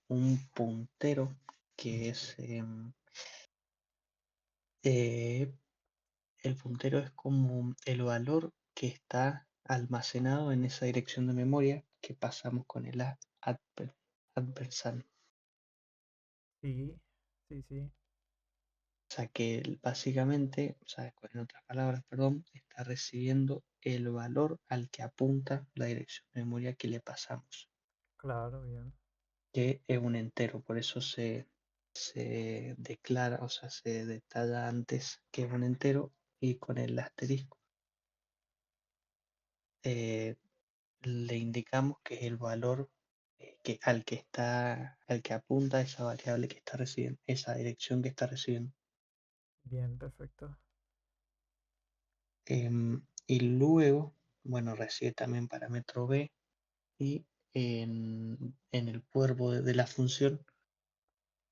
un puntero que es eh, el puntero es como el valor que está almacenado en esa dirección de memoria que pasamos con el adversand. Sí, sí, sí. O sea que básicamente, o sea, en otras palabras, perdón, está recibiendo el valor al que apunta la dirección de memoria que le pasamos, Claro, bien. que es un entero, por eso se declara, o sea, se detalla antes que es un entero y con el asterisco eh, le indicamos que es el valor al que apunta esa variable que está recibiendo, esa dirección que está recibiendo. Bien, perfecto. Y luego, bueno, recibe también parámetro B y en el cuerpo de la función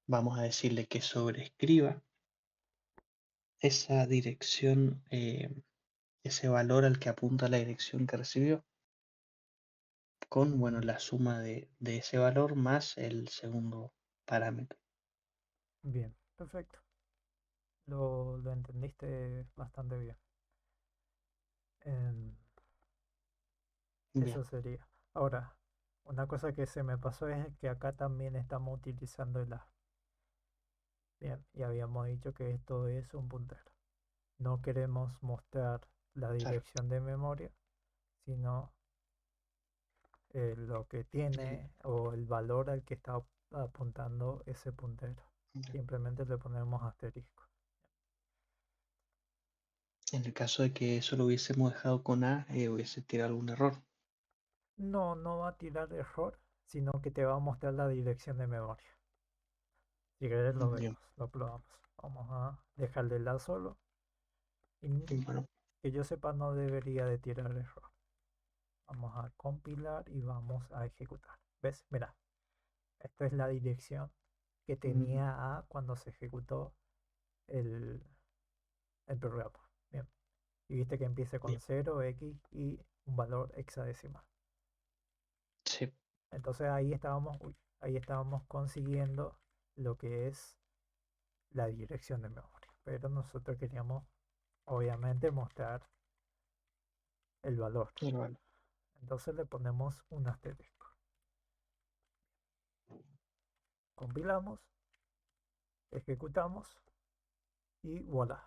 vamos a decirle que sobrescriba esa dirección, ese valor al que apunta la dirección que recibió con, bueno, Mm, la suma de ese valor más el segundo parámetro. bien, perfecto. Lo entendiste bastante bien. Em, Bien, Eso sería. Ahora, una cosa que se me pasó es que acá también estamos utilizando el A. Bien, y habíamos dicho que esto es un puntero. No queremos mostrar la claro. dirección de memoria, sino lo que el- tiene o el valor al que está apuntando ese puntero. Simplemente le ponemos asterisco. En el caso de que eso lo hubiésemos dejado con A, hubiese tirado algún error. No, no va a tirar error, sino que te va a mostrar la dirección de memoria. Si querés lo Bien, vemos, lo probamos. Vamos a dejarle la solo. Y bueno, que yo sepa no debería de tirar error. Vamos a compilar y vamos a ejecutar. ¿Ves? Mira, esta es la dirección que mm, tenía A cuando se ejecutó el, el programa. Bien. Y viste que empieza con bien, 0, X y un valor hexadecimal. sí, Entonces ahí estábamos consiguiendo lo que es la dirección de memoria. Pero nosotros queríamos, obviamente, mostrar el valor. pero bueno, Entonces le ponemos un asterisco. Compilamos, ejecutamos y voilà.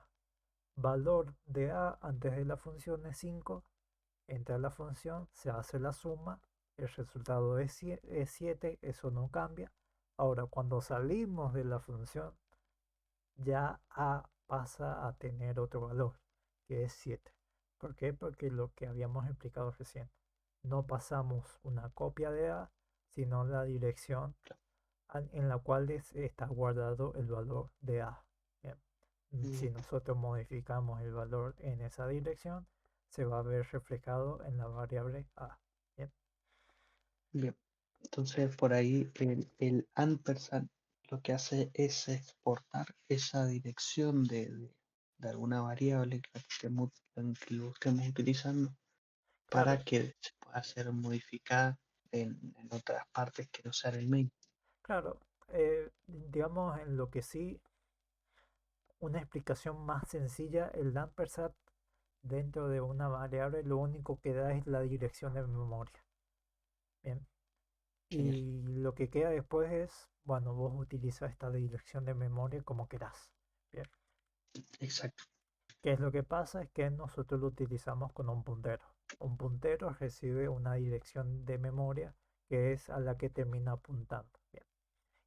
Valor de A antes de la función es 5. Entra la función, se hace la suma, el resultado es 7, eso no cambia. Ahora, cuando salimos de la función, ya A pasa a tener otro valor, que es 7. ¿Por qué? Porque lo que habíamos explicado recién, no pasamos una copia de A, sino la dirección en la cual está guardado el valor de A. Bien. mm, Si nosotros modificamos el valor en esa dirección, se va a ver reflejado en la variable A. Bien. bien. Entonces por ahí el ampersand lo que hace es exportar esa dirección de alguna variable que lo estemos utilizando para Claro, que se pueda ser modificada en otras partes que no sean el main. claro. Digamos en lo que sí, una explicación más sencilla, el ampersand dentro de una variable lo único que da es la dirección de memoria. Bien. Genial, Y lo que queda después es, bueno, vos utilizas esta dirección de memoria como querás. Bien. exacto, ¿Qué es lo que pasa? Es que nosotros lo utilizamos con un puntero. Un puntero recibe una dirección de memoria que es a la que termina apuntando. Bien.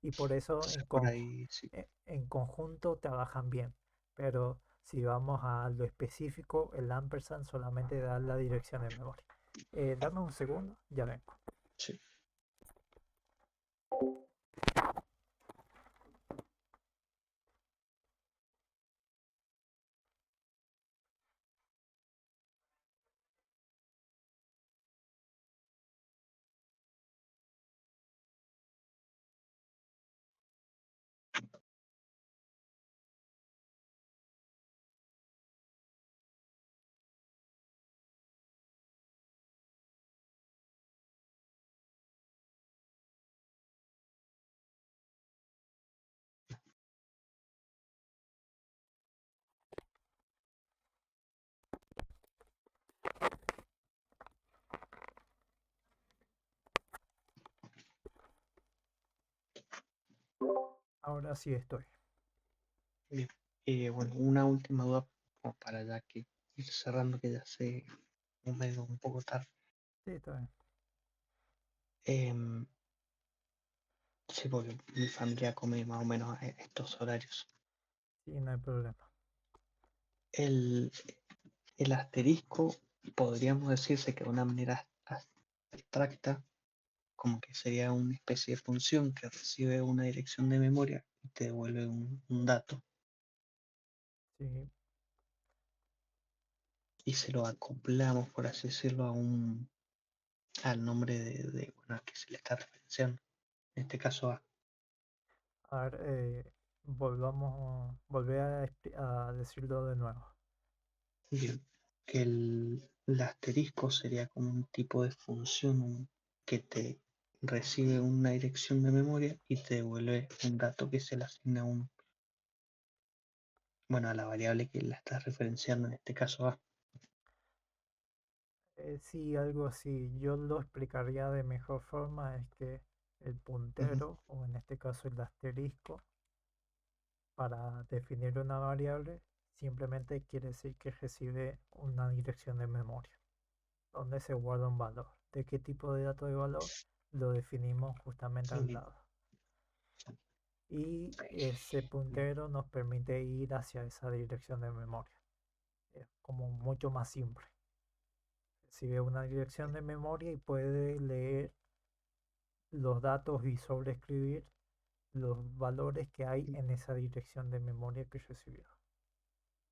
Y por eso entonces por ahí sí, en conjunto trabajan bien. Pero si vamos a lo específico, el ampersand solamente da la dirección de memoria. Dame un segundo, ya vengo. sí. Ahora sí estoy. Bien. Bueno, una última duda como para ya que ir cerrando, que ya sé un poco tarde. Sí, está bien. Em, sí, porque mi familia come más o menos a estos horarios. Sí, no hay problema. El, el asterisco, podríamos decirse que de una manera abstracta, como que sería una especie de función que recibe una dirección de memoria y te devuelve un dato Sí, y se lo acoplamos, por así decirlo, al nombre bueno, al que se le está referenciando. En este caso A. a ver, volver a decirlo de nuevo. Bien. Que el asterisco sería como un tipo de función que te recibe una dirección de memoria y te devuelve un dato que se le asigna bueno, a la variable que la estás referenciando, en este caso A. Sí, algo así. Yo lo explicaría de mejor forma, es que el Ujú. puntero, o en este caso el asterisco, para definir una variable, simplemente quiere decir que recibe una dirección de memoria, donde se guarda un valor. ¿De qué tipo de dato de valor? Lo definimos justamente al Bien. lado. Y ese puntero nos permite ir hacia esa dirección de memoria. Es como mucho más simple. Recibe una dirección de memoria y puede leer los datos y sobreescribir los valores que hay en esa dirección de memoria que recibió.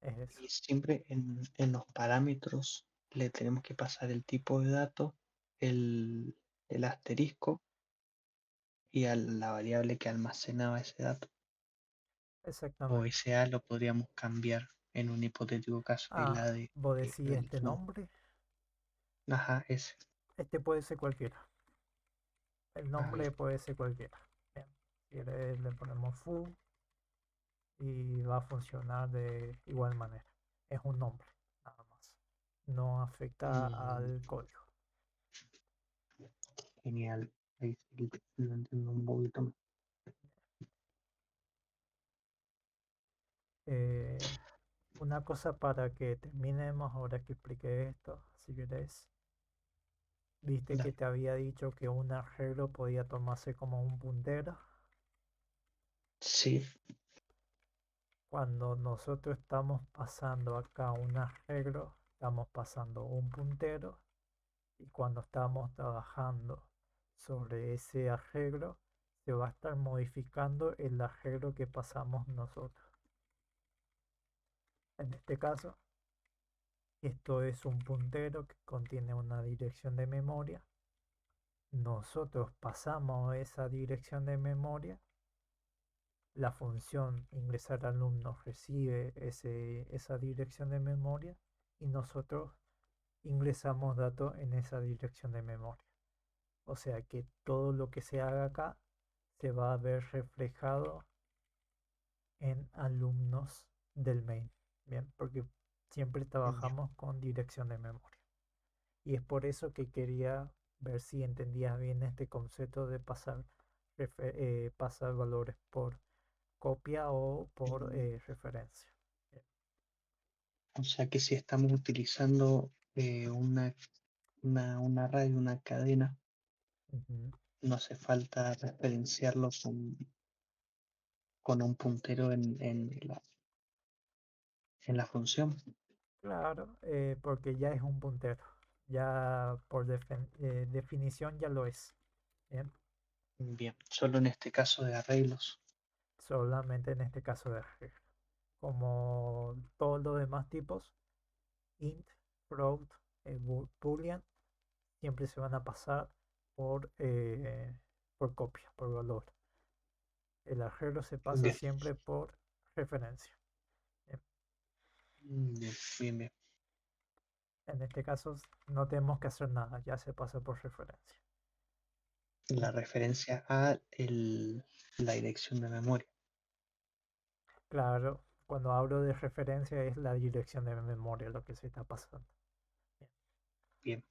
Es eso. Y siempre en los parámetros le tenemos que pasar el tipo de dato, el, el asterisco y a la variable que almacenaba ese dato. O Exactamente. ese A lo podríamos cambiar en un hipotético caso, el Ah, A vos decís del este foo. nombre. Ajá, ese. Este puede ser cualquiera. El Ah, bien. nombre puede ser cualquiera. Bien. Le ponemos foo y va a funcionar de igual manera. Es un nombre, nada más. No afecta Mm, al código. genial. Ahí sí lo entiendo un poquito más. Eh, una cosa para que terminemos, ahora que expliqué esto, si querés, viste que Dale. te había dicho que un arreglo podía tomarse como un puntero. Sí, Cuando nosotros estamos pasando acá un arreglo, estamos pasando un puntero, y cuando estamos trabajando sobre ese arreglo, se va a estar modificando el arreglo que pasamos nosotros. En este caso, esto es un puntero que contiene una dirección de memoria. Nosotros pasamos esa dirección de memoria. La función ingresar alumnos recibe esa dirección de memoria y nosotros ingresamos datos en esa dirección de memoria. O sea que todo lo que se haga acá se va a ver reflejado en alumnos del main. Bien, porque siempre bien. trabajamos con dirección de memoria. Y es por eso que quería ver si entendías bien este concepto de pasar valores por copia o por Mm, referencia. O sea que si estamos utilizando un array, una cadena, Ujú. no hace falta referenciarlo con un puntero en la función. Claro, porque ya es un puntero. Ya por definición ya lo es. Bien, Bien, solo en este caso de arreglos. solamente en este caso de regla. Como todos los demás tipos, int, float, boolean, siempre se van a pasar por copia, por valor. El arreglo se pasa Bien, siempre por referencia. Bien, bien, bien, bien. en este caso no tenemos que hacer nada, ya se pasa por referencia. La referencia a la dirección de memoria. Claro, cuando hablo de referencia es la dirección de memoria lo que se está pasando. Bien.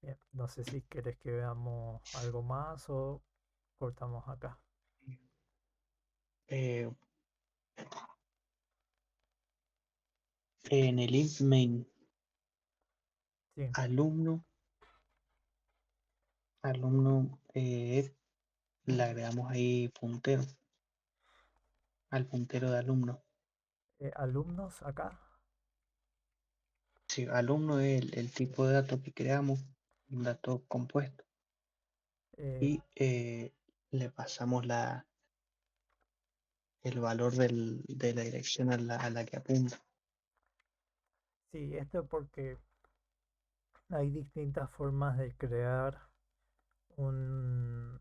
Bien, no sé si querés que veamos algo más o cortamos acá. Eh, en el int main Sí, alumno, le agregamos ahí puntero, al puntero de alumno. alumnos acá. Sí, alumno es el tipo de dato que creamos, un dato compuesto, eh, y le pasamos el valor de la dirección a la que apunta. sí, esto es porque hay distintas formas de crear un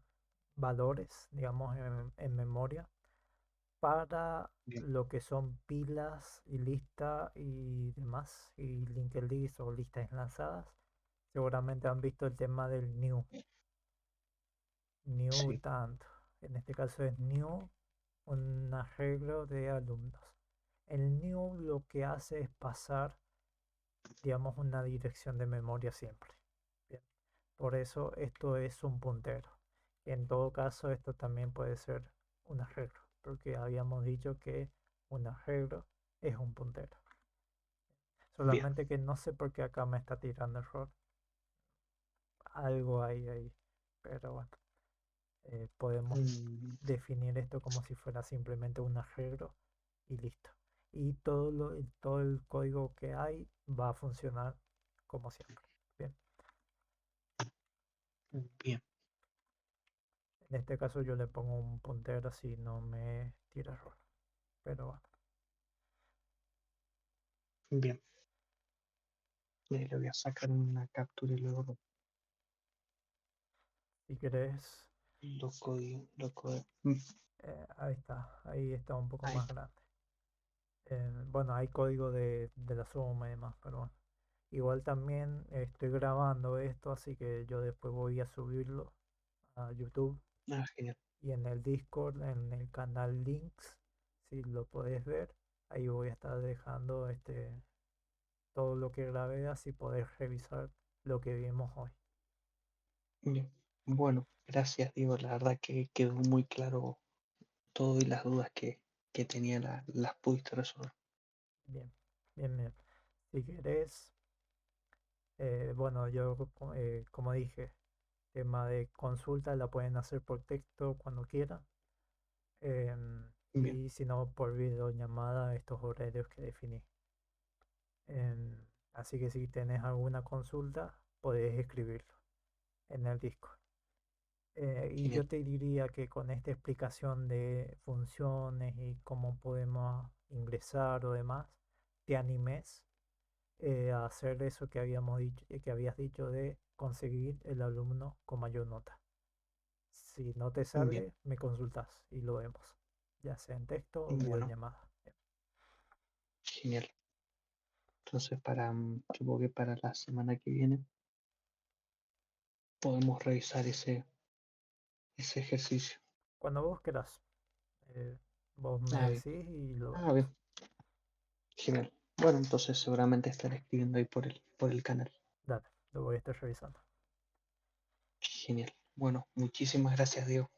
valores, digamos, en memoria para Bien, lo que son pilas y lista y demás, y linked list o listas enlazadas. Seguramente han visto el tema del new sí, tanto. En este caso es new, un arreglo de alumnos. El new lo que hace es pasar, digamos, una dirección de memoria siempre. Bien. Por eso esto es un puntero. En todo caso, esto también puede ser un arreglo, porque habíamos dicho que un arreglo es un puntero. bien. Solamente que no sé por qué acá me está tirando error. Algo hay ahí. Pero bueno, podemos Mm, definir esto como si fuera simplemente un arreglo y listo. Y todo el código que hay va a funcionar como siempre. Bien, bien, en este caso yo le pongo un puntero si no me tira error. Pero bueno, bien. Le voy a sacar una captura y luego si querés, los códigos. ahí está, ahí está un poco Ahí más está. grande. Bueno, hay código de la suma y demás, pero bueno. Igual también estoy grabando esto, así que yo después voy a subirlo a YouTube Ah, genial. y en el Discord, en el canal Links, si lo podés ver, ahí voy a estar dejando todo lo que grabé, así podés revisar lo que vimos hoy. Bien. Bueno, gracias, Diego. La verdad que quedó muy claro todo y las dudas que tenía las pudiste resolver. Bien, bien, bien. Si querés, bueno, yo como dije, tema de consulta la pueden hacer por texto cuando quieran. Bien, Y si no, por videollamada, estos horarios que definí. Em, Así que si tenés alguna consulta, podés escribirlo en el Discord. Y genial. yo te diría que con esta explicación de funciones y cómo podemos ingresar o demás, te animes a hacer eso que habíamos dicho, que habías dicho de conseguir el alumno con mayor nota. Si no te Bien, sale, me consultas y lo vemos, ya sea en texto o bueno, videollamada. genial. Entonces, supongo que para la semana que viene podemos revisar ese ejercicio. Cuando vos querás, eh, vos me Ah, bien. decís y lo Ah, vemos. bien. Genial. Bueno, entonces seguramente estaré escribiendo ahí por el canal. Dale, lo voy a estar revisando. Genial. Bueno, muchísimas gracias, Diego.